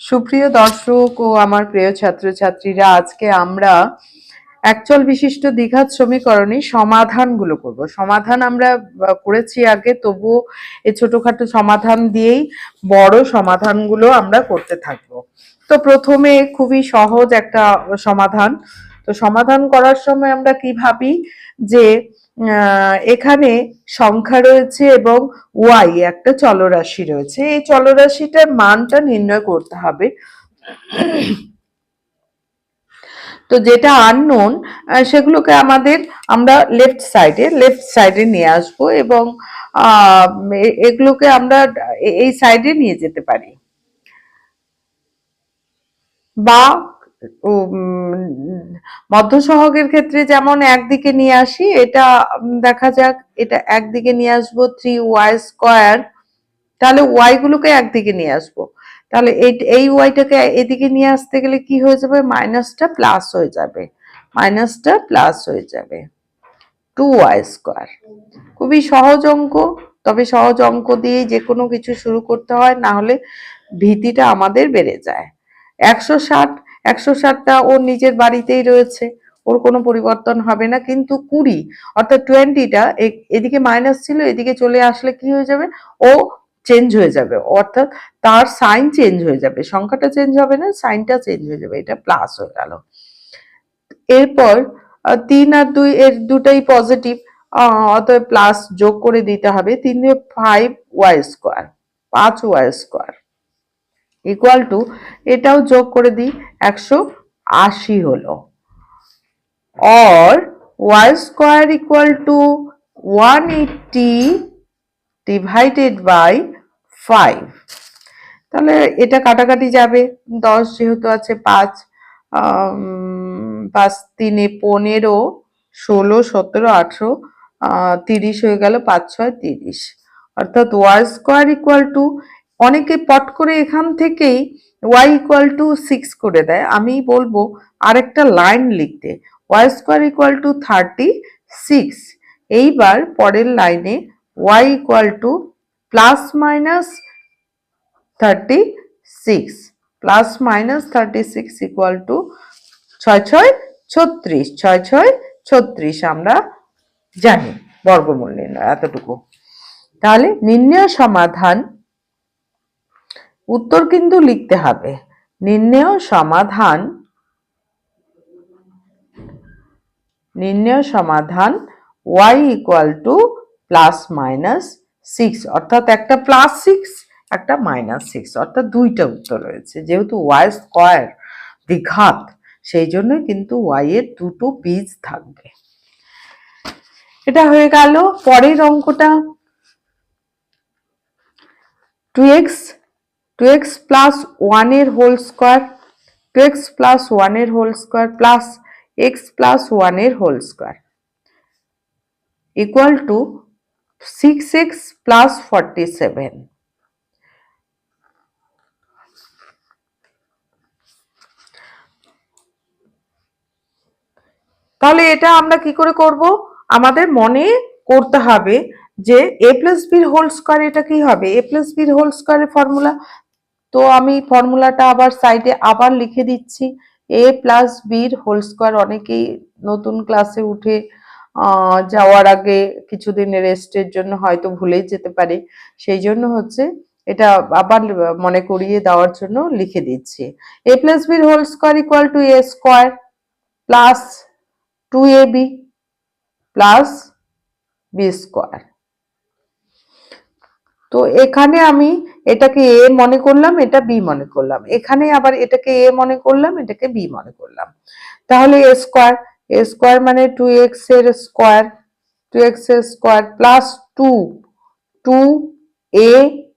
সুপ্রিয় দর্শক ও আমার প্রিয় ছাত্রছাত্রীরা, আজকে আমরা একচল বিশিষ্ট দ্বিঘাত সমীকরণে সমাধানগুলো করব। সমাধান আমরা করেছি আগে, তবুও এই ছোটখাটো সমাধান দিয়েই বড় সমাধানগুলো আমরা করতে থাকবো। তো প্রথমে খুবই সহজ একটা সমাধান। তো সমাধান করার সময় আমরা কি ভাবি যে এখানে সংখ্যা রয়েছে এবং ওয়াই একটা চলরাশি রয়েছে, এই চলরাশিটার মানটা নির্ণয় করতে হবে। তো যেটা আননোন সেগুলোকে আমরা লেফট সাইডে নিয়ে আসবো এবং এগুলোকে আমরা এই সাইডে নিয়ে যেতে পারি, বা মধ্য সহগের ক্ষেত্রে যেমন একদিকে নিয়ে আসি, এটা দেখা যাক, এটা একদিকে নিয়ে আসবো 3y²। তাহলে ওয়াই গুলোকে একদিকে নিয়ে আসবো, তাহলে এই ওয়াইটাকে এদিকে নিয়ে আসতে গেলে কি হয়ে যাবে, মাইনাসটা প্লাস হয়ে যাবে 2y²। খুবই সহজ অঙ্ক, তবে সহজ অঙ্ক দিয়ে যে কোনো কিছু শুরু করতে হয়, না হলে ভীতিটা আমাদের বেড়ে যায়। 160টা ওর নিজের বাড়িতেই রয়েছে, ওর কোনো পরিবর্তন হবে না, কিন্তু 20 অর্থাৎ 20টা এদিকে মাইনাস ছিল, এদিকে চলে আসলে কি হয়ে যাবে, ও চেঞ্জ হয়ে যাবে, অর্থাৎ তার সাইন চেঞ্জ হয়ে যাবে, সংখ্যাটা চেঞ্জ হবে না, সাইনটা চেঞ্জ হয়ে যাবে, এটা প্লাস হয়ে গেল। এরপর 3 আর 2 এর দুটাই পজিটিভ, অতএব প্লাস যোগ করে দিতে হবে। 3 এ 5y² 5y² ইকুয়াল টু, এটাও যোগ করে দিই, 180 হলো। or y² equal to 180 divided by 5। তাহলে এটা কাটাকাটি যাবে, 10 যেহেতু আছে, 5 5 3 15 16 17 18 30 হয়ে গেল, 5 6 30, অর্থাৎ y² ইকুয়াল টু, অনেকে পট করে এখান থেকেই y ইকুয়াল টু 6 করে দেয়, আমি বলবো আরেকটা লাইন লিখতে, y² ইকুয়াল টু 36। এইবার পরের লাইনে y equal to plus minus 36 equal to 6 6 36, 6 6 36 আমরা জানি বর্গমূল নির্ণয় এতটুকু। তাহলে নির্ণয় সমাধান, উত্তর কিন্তু লিখতে হবে, নির্ণয় সমাধান y equal to plus minus 6, অর্থাৎ একটা প্লাস 6 একটা মাইনাস 6, অর্থাৎ দুইটা উত্তর রয়েছে। যেহেতু y² দ্বিঘাত, সেই জন্য কিন্তু y এর দুটো বীজ থাকবে। এটা হয়ে গেল। পরের অঙ্কটা 2x প্লাস 1 এর হোল স্কয়ার, 2x প্লাস 1 এর whole square plus x plus 1 এর whole square equal to 6x plus 47। তাহলে এটা আমরা কি করে করব, আমাদের মনে করতে হবে যে a প্লাস বির হোল স্কয়ার, এটা কি হবে, a প্লাস বির হোল স্কয়ারের ফর্মুলা। তো আমি ফর্মুলাটা আবার সাইডে আবার লিখে দিচ্ছি, a প্লাস বির হোল স্কয়ার। অনেকেই নতুন ক্লাসে উঠে যাওয়ার আগে কিছুদিন রেস্টের জন্য হয়তো ভুলেই যেতে পারে, সেই জন্য হচ্ছে এটা আবার মনে করিয়ে দেওয়ার জন্য লিখে দিচ্ছি। a প্লাস বির whole square equal to a square plus 2ab plus b square. তো এখানে আমি এটাকে a মনে করলাম, এটা b মনে করলাম, এখানে আবার এটাকে a মনে করলাম, এটাকে b মনে করলাম। তাহলে a স্কয়ার মানে 2x এর স্কয়ার প্লাস 2a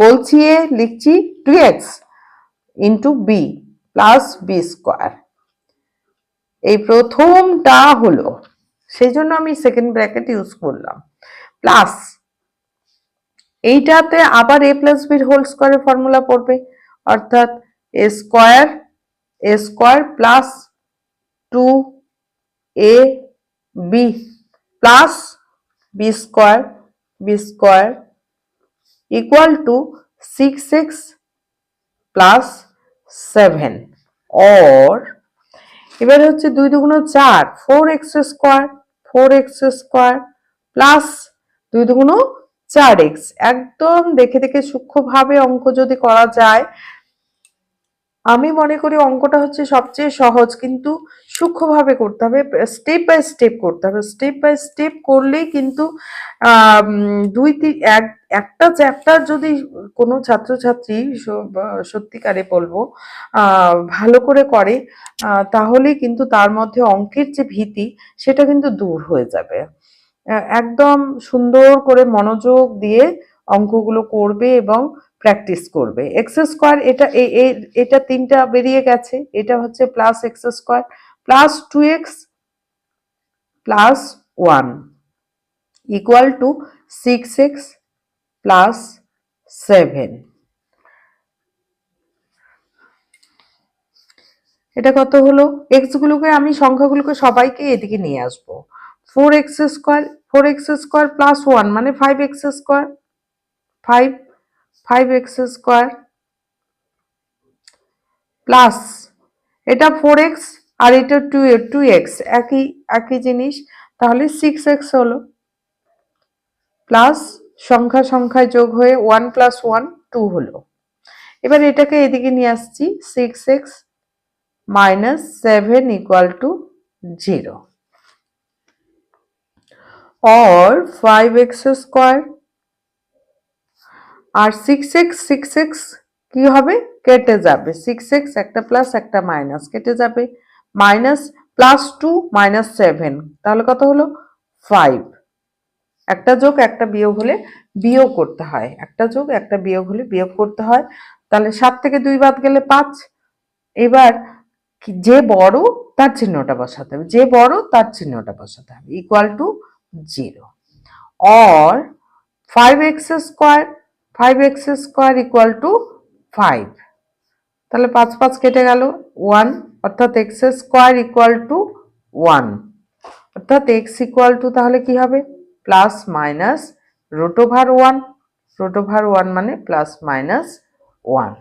বলছি, a লিখছি 2x into b plus b square. এই প্রথমটা হলো, সেই জন্য আমি সেকেন্ড ব্র্যাকেট ইউজ করলাম, প্লাস এইটাতে আবার a প্লাস বির হোল স্কয়ারের ফর্মুলা পড়বে, অর্থাৎ a square plus 2ab plus b square equal to 6x plus 7 or এবার হচ্ছে 2 দুগুণ 4 4x square 4x square plus 2 দুগুণ 4x। একদম দেখে দেখে সূক্ষ্মভাবে অঙ্ক যদি করা যায়, আমি মনে করি অঙ্কটা হচ্ছে সবচেয়ে সহজ, কিন্তু সূক্ষ্মভাবে করতে হবে, স্টেপ বাই স্টেপ করতে হবে। স্টেপ বাই স্টেপ করলেই কিন্তু একটা চ্যাপ্টার যদি কোনো ছাত্রছাত্রী সত্যিকারে বলবো ভালো করে তাহলেই কিন্তু তার মধ্যে অঙ্কের যে ভীতি সেটা কিন্তু দূর হয়ে যাবে। একদম সুন্দর করে মনোযোগ দিয়ে অঙ্কগুলো করবে এবং প্র্যাকটিস করবে। এক্স স্কোয়ার এটা 3টা বেরিয়ে গেছে, এটা হচ্ছে plus x square plus 2x plus 1 equal to 6x plus 7। এটা কত হলো? এক্স গুলোকে আমি সংখ্যাগুলোকে সবাইকে এদিকে নিয়ে আসবো। 4x স্কোয়ার প্লাস 1 মানে 5x square 5x square plus এটা 4x আর এটা 2x একই জিনিস, তাহলে 6x হলো প্লাস সংখ্যায় যোগ হয়ে 1 প্লাস 1 2 হলো। এবার এটাকে এদিকে নিয়ে আসছি 6x minus 7 equal to 0 or 5x square আর 6x কি হবে? কেটে যাবে। 6x একটা প্লাস একটা মাইনাস কেটে যাবে, মাইনাস প্লাস 2 মাইনাস 7 তাহলে কত হলো? 5। একটা যোগ একটা বিয়োগ হলে বিয়োগ করতে হয়, একটা যোগ একটা বিয়োগ হলে বিয়োগ করতে হয়। তাহলে 7 থেকে 2 বাদ গেলে 5। এবার যে বড় তার চিহ্নটা বসাতে হবে, যে বড় তার চিহ্নটা বসাতে হবে, equal to 0 or 5x square equal to 5। তাহলে 5 5 কেটে গেল 1, অর্থাৎ এক্স স্কোয়ার ইকুয়াল টু 1, অর্থাৎ এক্স ইকুয়াল টু তাহলে কি হবে? Plus minus root over 1, root over 1 মানে প্লাস মাইনাস 1।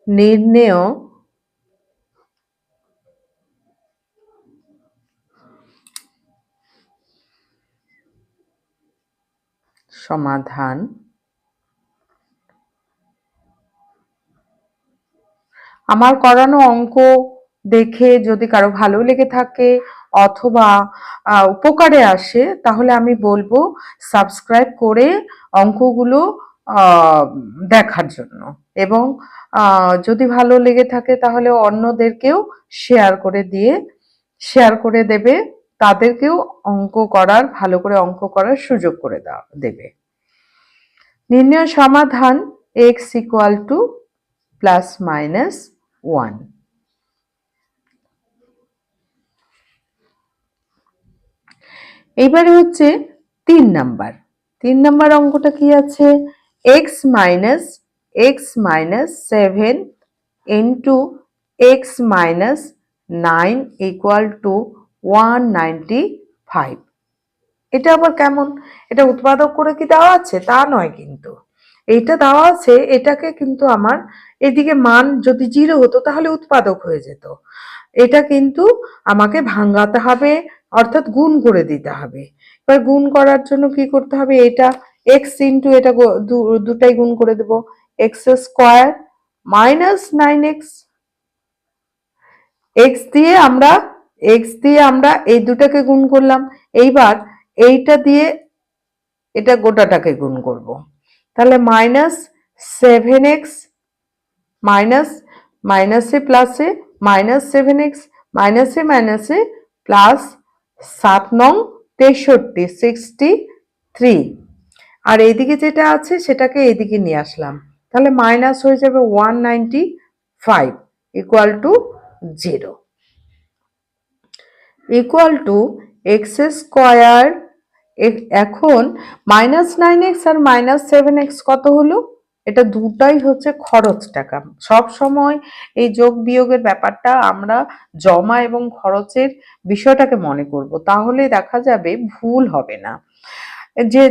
নির্ণেয় সমাধান আমার করানো অঙ্ক দেখে যদি কারো ভালো লেগে থাকে অথবা উপকারে আসে, তাহলে আমি বলবো সাবস্ক্রাইব করে অঙ্কগুলো দেখার জন্য, এবং যদি ভালো লেগে থাকে তাহলে অন্যদেরকেও শেয়ার করে দেবে, তাদেরকেও ভালো করে অঙ্ক করার সুযোগ করে দেবে। নির্ণয় সমাধান x equal to plus minus 1। এইবারে হচ্ছে 3 নাম্বার অঙ্কটা কি আছে? x minus 7 into x minus 9 equal to 195। এটা আবার কেমন? এটা উৎপাদক করে কি দেওয়া আছে? তা নয়, কিন্তু এইটা দেওয়া আছে, এটাকে কিন্তু আমার এদিকে মান যদি 0 হতো তাহলে উৎপাদক হয়ে যেত। এটা কিন্তু আমাকে ভাঙাতে হবে, অর্থাৎ গুণ করে দিতে হবে। এবার গুণ করার জন্য কি করতে হবে? এটা x ইন্টু এটা দুটাই গুণ করে দেব, x square minus 9x। X দিয়ে আমরা এই দুটাকে গুণ করলাম, এইবার এইটা দিয়ে এটা গোটাটাকে গুণ করব, তাহলে মাইনাস 7x মাইনাসে প্লাসে মাইনাস 7x মাইনাসে প্লাস 7 নং 63 63, আর এইদিকে যেটা আছে সেটাকে এইদিকে নিয়ে আসলাম, তাহলে মাইনাস হয়ে যাবে 195 equal to 0 equal to x square. এখন -9x আর -7x কত হলো? এটা দুটাই হচ্ছে খরচ টাকা। সব সময় এই যোগ বিয়োগের ব্যাপারটা আমরা জমা এবং খরচের বিষয়টাকে মনে করব, তাহলে দেখা যাবে ভুল হবে না। যে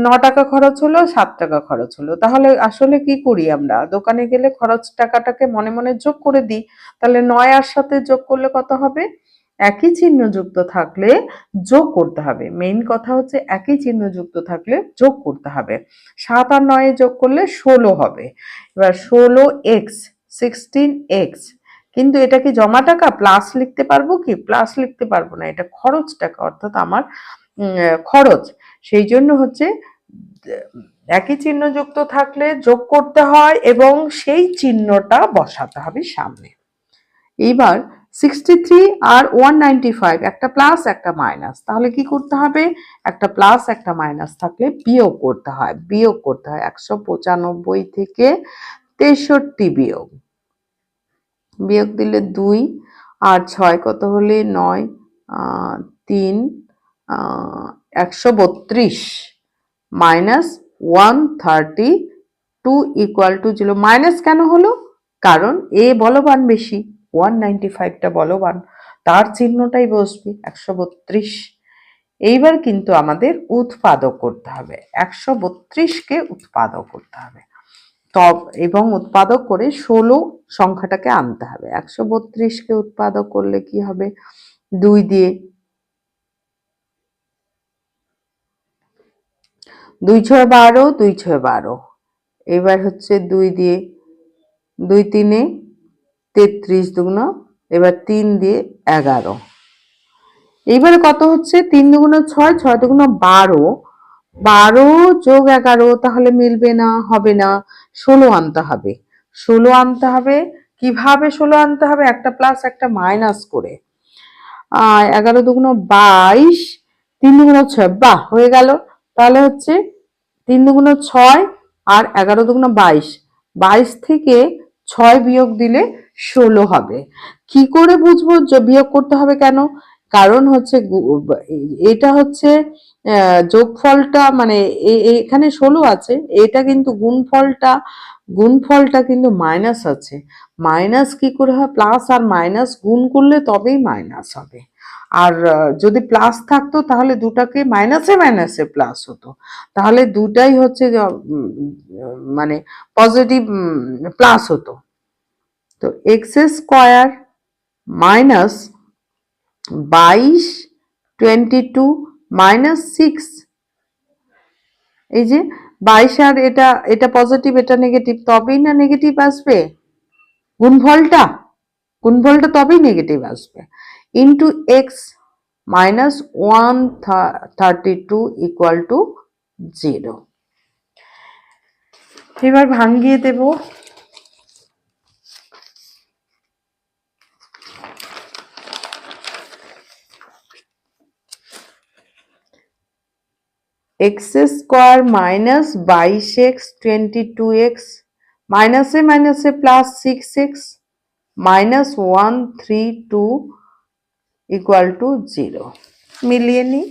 9 টাকা খরচ হলো, 7 টাকা খরচ হলো, তাহলে আসলে কি করি আমরা, দোকানে গেলে খরচ টাকাটাকে মনে মনে যোগ করে দিই। তাহলে 9 আর সাথে যোগ করলে কত হবে? একই চিহ্ন যুক্ত থাকলে যোগ করতে হবে। মেইন কথা হচ্ছে একই চিহ্ন যুক্ত থাকলে যোগ করতে হবে। 7 আর 9 যোগ করলে 16 হবে। এবার 16x, 16x, কিন্তু এটা কি জমা টাকা? প্লাস লিখতে পারবো কি? প্লাস লিখতে পারবো না, এটা খরচ টাকা, অর্থাৎ আমার খরচ। সেই জন্য হচ্ছে একই চিহ্ন যুক্ত থাকলে যোগ করতে হয় এবং সেই চিহ্নটা বসাতে হবে সামনে। এইবার 63 আর 195, একটা প্লাস একটা মাইনাস, তাহলে কি করতে হবে? একটা প্লাস একটা মাইনাস থাকলে বিয়োগ করতে হয়। বিয়োগ করতে হয় 195 থেকে 63 বিয়োগ। বিয়োগ দিলে 2 আর 6 কত হলে 9, 3, 132 মাইনাস 132 ইকুয়াল টু 0। মাইনাস কেন হলো? কারণ এ বলবান বেশি, 195টা বলবান, তার চিহ্নটাই বসবে 132। এইবার কিন্তু আমাদের উৎপাদক করতে হবে, 132কে উৎপাদক করতে হবে। এবং উৎপাদক করে 16 সংখ্যাটাকে আনতে হবে। 132কে উৎপাদক করলে কি হবে? 2 দিয়ে, 2 6 12, 2 6 12। এবার হচ্ছে 2 দিয়ে, 2 3 33 দুগুণ, এবার 3 দিয়ে 11। এইবারে কত হচ্ছে? 3 দুগুণ 6, 6 দুগুণ 12, 12 যোগ 11, তাহলে মিলবে না, হবে না, 16 আনতে হবে। 16 আনতে হবে। কিভাবে 16 আনতে হবে? একটা প্লাস একটা মাইনাস করে। 11 দুগুণ 22, 3 দুগুণ 6, বাহ, হয়ে গেল। তাহলে হচ্ছে 3 দুগুণ 6 আর 11 দুগুণ 22, 22 থেকে 6 বিয়োগ দিলে 16 হবে। কি করে বুঝবো বিয়োগ করতে হবে কেন? কারণ হচ্ছে এটা হচ্ছে যোগফলটা, মানে এখানে 16 আছে, এটা কিন্তু গুণফলটা কিন্তু মাইনাস আছে। মাইনাস কি করে হয়? প্লাস আর মাইনাস গুণ করলে তবেই মাইনাস হবে। আর যদি প্লাস থাকতো তাহলে দুটাকে মাইনাসে মাইনাসে প্লাস হতো, তাহলে দুটাই হচ্ছে মানে পজিটিভ প্লাস হতো। তো এক্স স্কোয়ার মাইনাস 22 22 মাইনাস 6, এই যে 22 আর এটা পজিটিভ এটা নেগেটিভ, তবেই না নেগেটিভ আসবে গুণফলটা, গুণফলটা তবেই নেগেটিভ আসবে। Into x minus 132 equal to 0। এবার ভাঙিয়ে দেব। X square minus 22x 22x মাইনাসে মাইনাসে plus 6x minus 132 equal to 0। মিলিয়ে নি,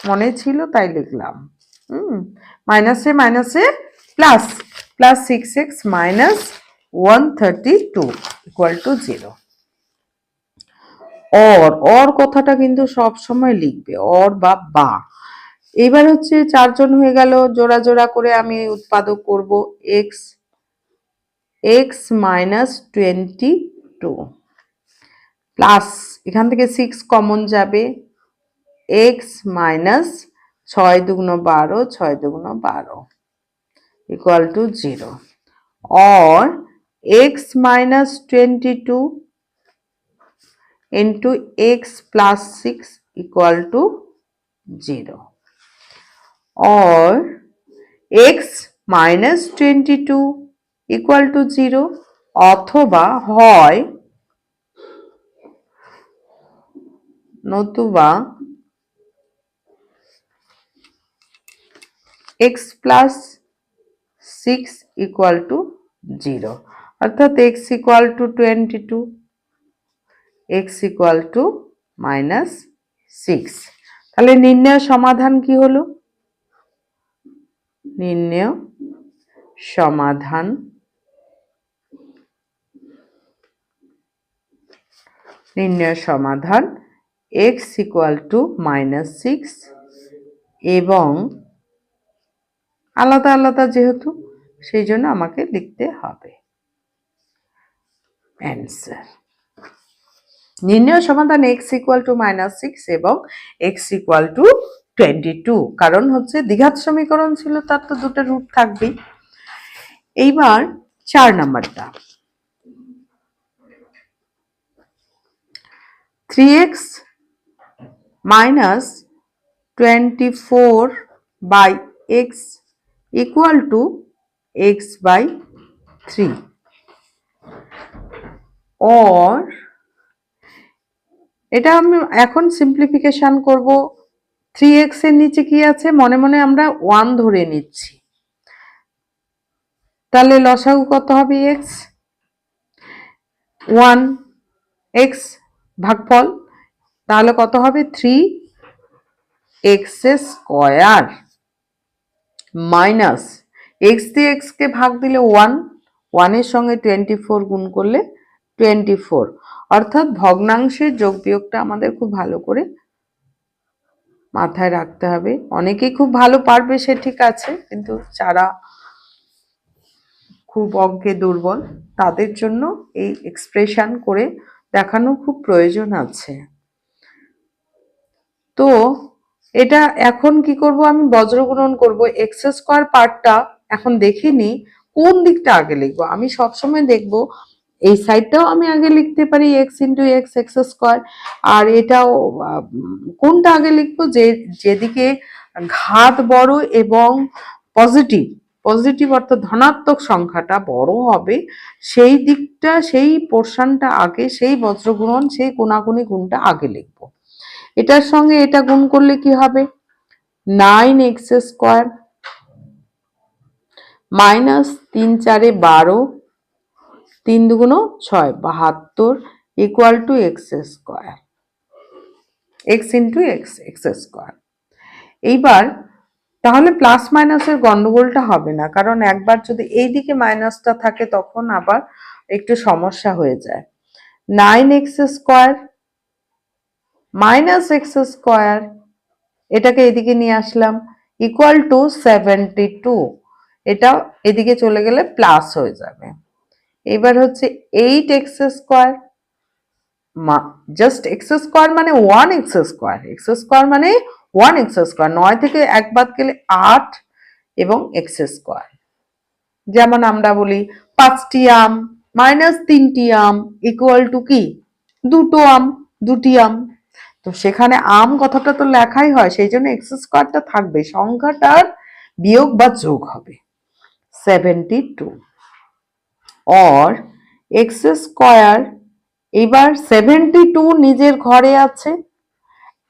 মনে ছিল তাই লিখলাম। মাইনাসে মাইনাসে plus, plus 6x minus 132 equal to 0। Or কথাটা কিন্তু সব সময় লিখবে, অর বা। এবার হচ্ছে 4 জন হয়ে গেল, জোড়া জোড়া করে আমি উৎপাদক করব। x মাইনাস 22 প্লাস, এখান থেকে 6 কমন যাবে, x মাইনাস 6 দুগুণ 12, 6 দুগুণ 12 ইকুয়াল টু 0। और x minus 22 into x plus 6 equal to 0, और x माइनस 22 इक्वल टू 0 অথবা হয় নতুবা x প্লাস 6 ইকুয়াল টু 0, অর্থাৎ x equal to 22, x equal to minus 6। তাহলে নির্ণয় সমাধান কি হলো? নির্ণয় সমাধান নির্ণয় সমাধান x ইকুয়াল টু -6 এবং আলাদা আলাদা যেহেতু সেই জন্য আমাকে লিখতে হবে অ্যান্সার। নির্ণয় সমাধান x ইকুয়াল টু -6 এবং x ইকুয়াল টু 22, কারণ হচ্ছে দ্বিঘাত সমীকরণ ছিল, তার তো দুটো রুট থাকবেই। এইবার 4 নাম্বারটা 3x minus 24 by x equal to x by 3 or এটা আমি এখন সিম্পলিফিকেশন করব। 3x এর নিচে কি আছে মনে মনে আমরা 1 ধরে নিচ্ছি, তাহলে লসাগু কত হবে x 1 x ভাগফল, তাহলে কত হবে 3x স্কয়ার মাইনাস x দিয়ে x কে ভাগ দিলে 1, 1 এর সঙ্গে 24 গুণ করলে 24, অর্থাৎ ভগ্নাংশের যোগ বিয়োগটা আমাদের খুব ভালো করে মাথায় রাখতে হবে। অনেকেই খুব ভালো পারবে সে ঠিক আছে, কিন্তু যারা খুব অঙ্কে দুর্বল তাদের জন্য এই এক্সপ্রেশন করে দেখানো খুব প্রয়োজন আছে। তো এটা এখন কি করব, আমি বজ্রগুণন করব। এক্স স্কয়ার পার্টটা এখন দেখিনি কোন দিকটা আগে লিখবো। আমি সবসময় দেখব এই সাইডটাও আমি আগে লিখতে পারি x into x x square, আর এটাও কোনটা আগে লিখবো, যেদিকে ঘাত বড় এবং পজিটিভ পজিটিভ অর্থাৎ ধনাত্মক সংখ্যাটা বড় হবে সেই দিকটা, সেই পোর্শনটা আগে, সেই বজ্রগুণন, সেই কোনাকুনি গুণটা আগে লিখবো। এটার সঙ্গে এটা গুণ করলে কি হবে 9x square minus 3 4 12, 3 2 6 72 equal to x square, x into x x square. এইবার তাহলে প্লাস মাইনাসের গন্ডগোলটা হবে না, কারণ একবার যদি এই দিকে মাইনাসটা থাকে তখন আবার একটু সমস্যা হয়ে যায়। 9x square minus x square, এটাকে এদিকে নিয়ে আসলাম ইকুয়াল টু 72, এটা এদিকে চলে গেলে প্লাস হয়ে যাবে। এবার হচ্ছে 8x square, just x square মানে 1x স্কয়ার, এক্স স্কয়ার মানে 1x স্কয়ার, 9 থেকে 1 বাদ গেলে 8 এবং এক্স স্কয়ার। যেমন আমরা বলি 5টি আম মাইনাস 3টি আম ইকুয়াল টু কি 2টো আম, 2টি আম। তো সেখানে আম কথাটা তো লেখাই হয়, সেই জন্য এক্স স্কয়ারটা থাকবে, সংখ্যাটার বিয়োগ বা যোগ হবে 72 or এক্স স্কয়ার। এবার 72 নিজের ঘরে আছে,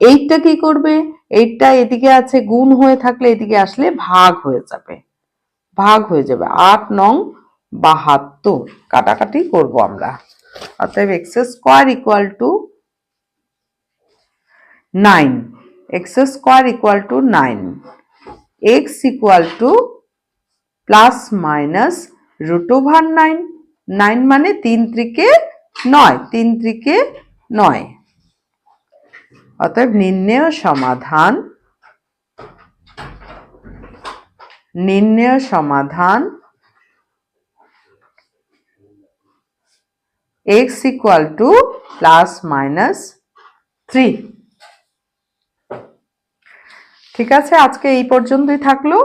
এইটা কি করবে, এইটা এদিকে আছে গুণ হয়ে থাকলে এদিকে আসলে ভাগ হয়ে যাবে, ভাগ হয়ে যাবে 8 9 72, কাটাকাটি করব আমরা। অতএব x square equal to 9, x square equal to 9, x equal to plus minus root over 9, 9 মানে 3 ত্রিকে 9, 3 ত্রিকে 9। অতএব নির্ণেয় সমাধান x equal to plus minus 3। ঠিক আছে, আজকে এই পর্যন্তই থাকলো।